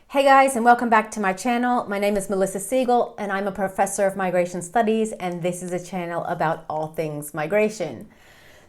Hey guys, and welcome back to my channel. My name is Melissa Siegel and I'm a professor of migration studies, and this is a channel about all things migration.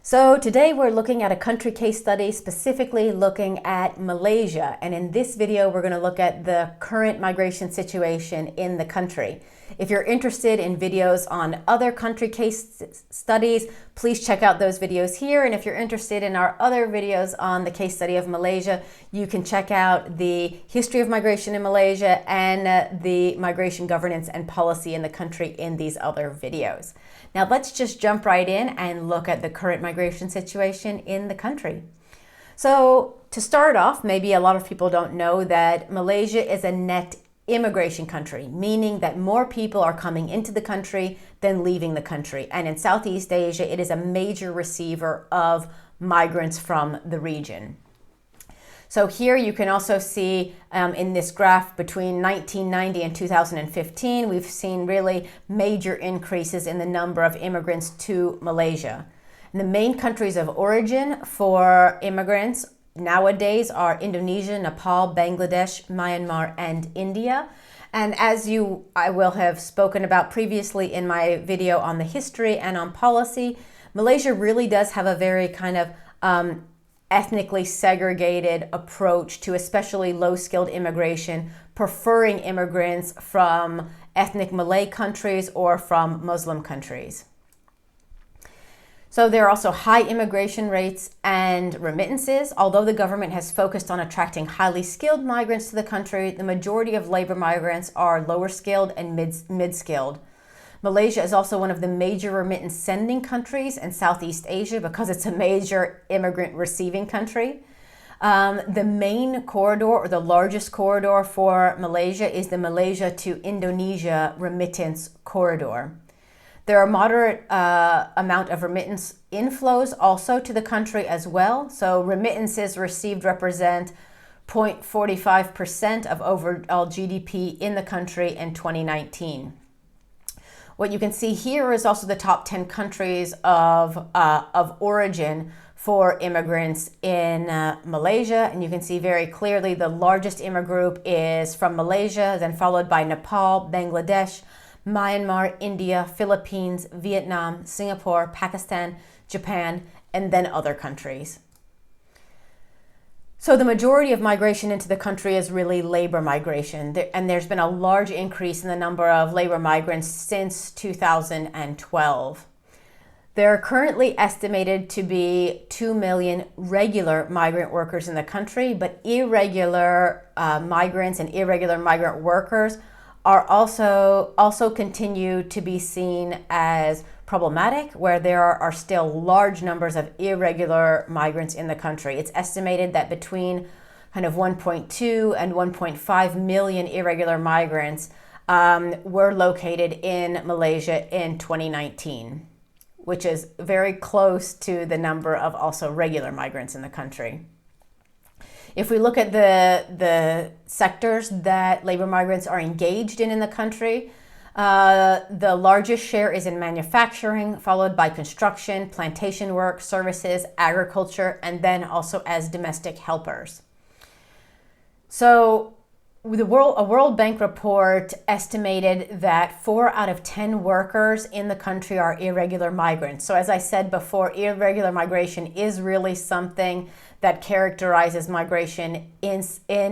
So today we're looking at a country case study, specifically looking at Malaysia. And in this video, we're going to look at the current migration situation in the country. If you're interested in videos on other country case studies, please check out those videos here. And if you're interested in our other videos on the case study of Malaysia, you can check out the history of migration in Malaysia and the migration governance and policy in the country in these other videos. Now let's just jump right in and look at the current migration situation in the country. So to start off, maybe a lot of people don't know that Malaysia is a net immigration country, meaning that more people are coming into the country than leaving the country. And in Southeast Asia, it is a major receiver of migrants from the region. So here you can also see in this graph between 1990 and 2015, we've seen really major increases in the number of immigrants to Malaysia. And the main countries of origin for immigrants nowadays are Indonesia, Nepal, Bangladesh, Myanmar, and India. And as I will have spoken about previously in my video on the history and on policy, Malaysia really does have a very kind of ethnically segregated approach to especially low-skilled immigration, preferring immigrants from ethnic Malay countries or from Muslim countries. So there are also high immigration rates and remittances. Although the government has focused on attracting highly skilled migrants to the country, the majority of labor migrants are lower skilled and mid-skilled. Malaysia is also one of the major remittance sending countries in Southeast Asia because it's a major immigrant receiving country. The main corridor, or the largest corridor for Malaysia, is the Malaysia to Indonesia remittance corridor. There are moderate amount of remittance inflows also to the country as well. So remittances received represent 0.45% of overall GDP in the country in 2019. What you can see here is also the top 10 countries of origin for immigrants in Malaysia. And you can see very clearly the largest immigrant group is from Malaysia, then followed by Nepal, Bangladesh, Myanmar, India, Philippines, Vietnam, Singapore, Pakistan, Japan, and then other countries. So the majority of migration into the country is really labor migration, and there's been a large increase in the number of labor migrants since 2012. There are currently estimated to be 2 million regular migrant workers in the country, but irregular migrants and irregular migrant workers are also continue to be seen as problematic, where there are still large numbers of irregular migrants in the country. It's estimated that between kind of 1.2 and 1.5 million irregular migrants were located in Malaysia in 2019, which is very close to the number of also regular migrants in the country. If we look at the sectors that labor migrants are engaged in the country, the largest share is in manufacturing, followed by construction, plantation work, services, agriculture, and then also as domestic helpers. So a World Bank report estimated that 4 out of 10 workers in the country are irregular migrants. So as I said before, irregular migration is really something that characterizes migration in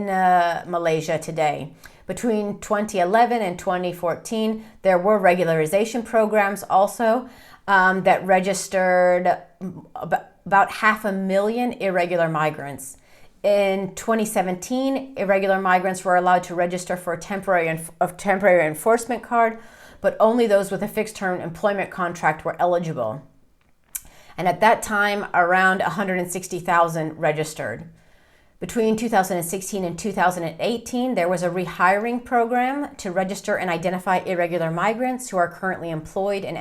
Malaysia today. Between 2011 and 2014, there were regularization programs also that registered about 500,000 irregular migrants. In 2017, irregular migrants were allowed to register for a temporary enforcement card, but only those with a fixed-term employment contract were eligible. And at that time, around 160,000 registered. Between 2016 and 2018, there was a rehiring program to register and identify irregular migrants who are currently employed and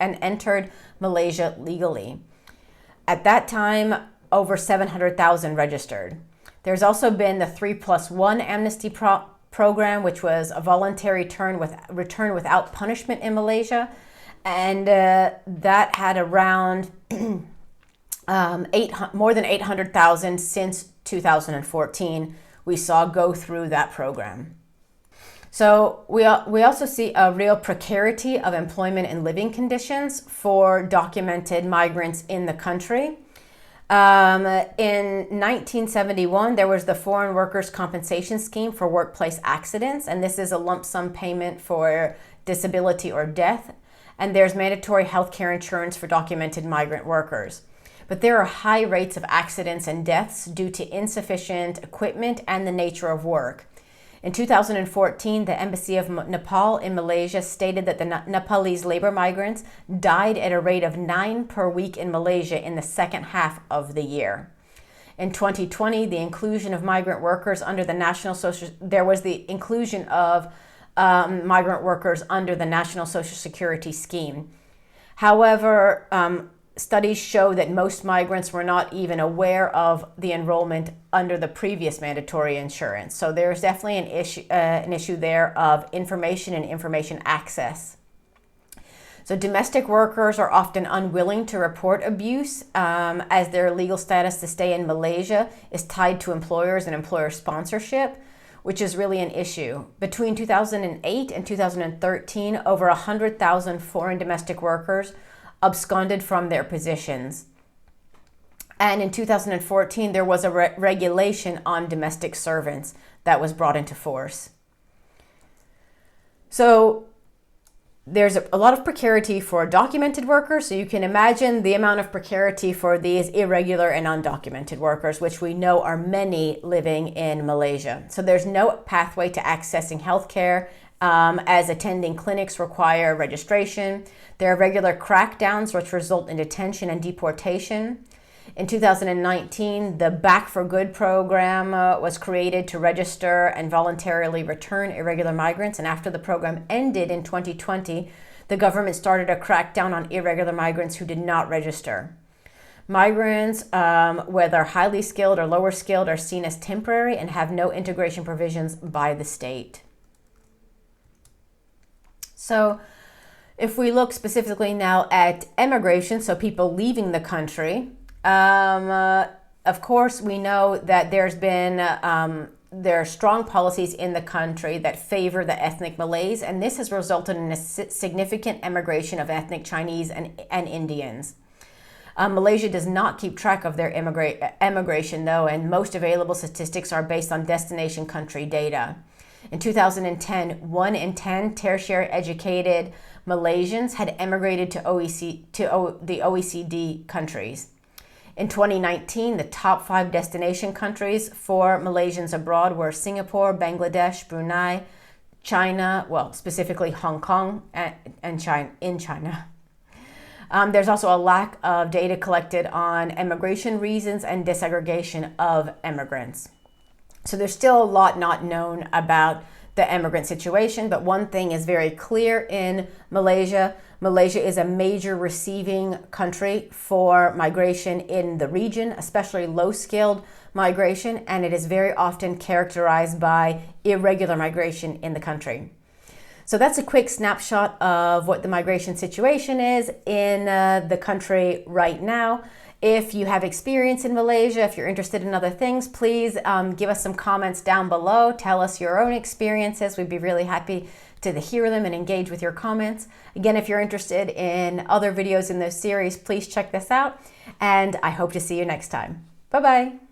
entered Malaysia legally. At that time, over 700,000 registered. There's also been the 3+1 amnesty program, which was a voluntary return without punishment in Malaysia. And that had around more than 800,000 since 2014. we saw go through that program. So we also see a real precarity of employment and living conditions for documented migrants in the country. In 1971, there was the Foreign Workers' Compensation Scheme for workplace accidents, and this is a lump sum payment for disability or death. And there's mandatory health care insurance for documented migrant workers. But there are high rates of accidents and deaths due to insufficient equipment and the nature of work. In 2014, the Embassy of Nepal in Malaysia stated that the Nepalese labor migrants died at a rate of 9 per week in Malaysia in the second half of the year. In 2020, the inclusion of migrant workers under the National Social Security Scheme. However, studies show that most migrants were not even aware of the enrollment under the previous mandatory insurance. So there's definitely an issue there of information and information access. So domestic workers are often unwilling to report abuse as their legal status to stay in Malaysia is tied to employers and employer sponsorship, which is really an issue. Between 2008 and 2013, over 100,000 foreign domestic workers absconded from their positions. And in 2014, there was a regulation on domestic servants that was brought into force. So there's a lot of precarity for documented workers. So you can imagine the amount of precarity for these irregular and undocumented workers, which we know are many living in Malaysia. So there's no pathway to accessing healthcare, as attending clinics require registration. There are regular crackdowns which result in detention and deportation. In 2019, the Back for Good program was created to register and voluntarily return irregular migrants. And after the program ended in 2020, the government started a crackdown on irregular migrants who did not register. Migrants, whether highly skilled or lower skilled, are seen as temporary and have no integration provisions by the state. So if we look specifically now at emigration, so people leaving the country, of course, we know that there are strong policies in the country that favor the ethnic Malays, and this has resulted in a significant emigration of ethnic Chinese and Indians. Malaysia does not keep track of their emigration, though, and most available statistics are based on destination country data. In 2010, 1 in 10 tertiary educated Malaysians had emigrated to the OECD countries. In 2019, the top 5 destination countries for Malaysians abroad were Singapore, Bangladesh, Brunei, China, well, specifically Hong Kong and China. There's also a lack of data collected on immigration reasons and disaggregation of immigrants. So there's still a lot not known about the immigrant situation, but one thing is very clear in Malaysia. Malaysia is a major receiving country for migration in the region, especially low-skilled migration, and it is very often characterized by irregular migration in the country. So that's a quick snapshot of what the migration situation is in the country right now. If you have experience in Malaysia, if you're interested in other things, please give us some comments down below. Tell us your own experiences. We'd be really happy to hear them and engage with your comments. Again, if you're interested in other videos in this series, please check this out. And I hope to see you next time. Bye-bye.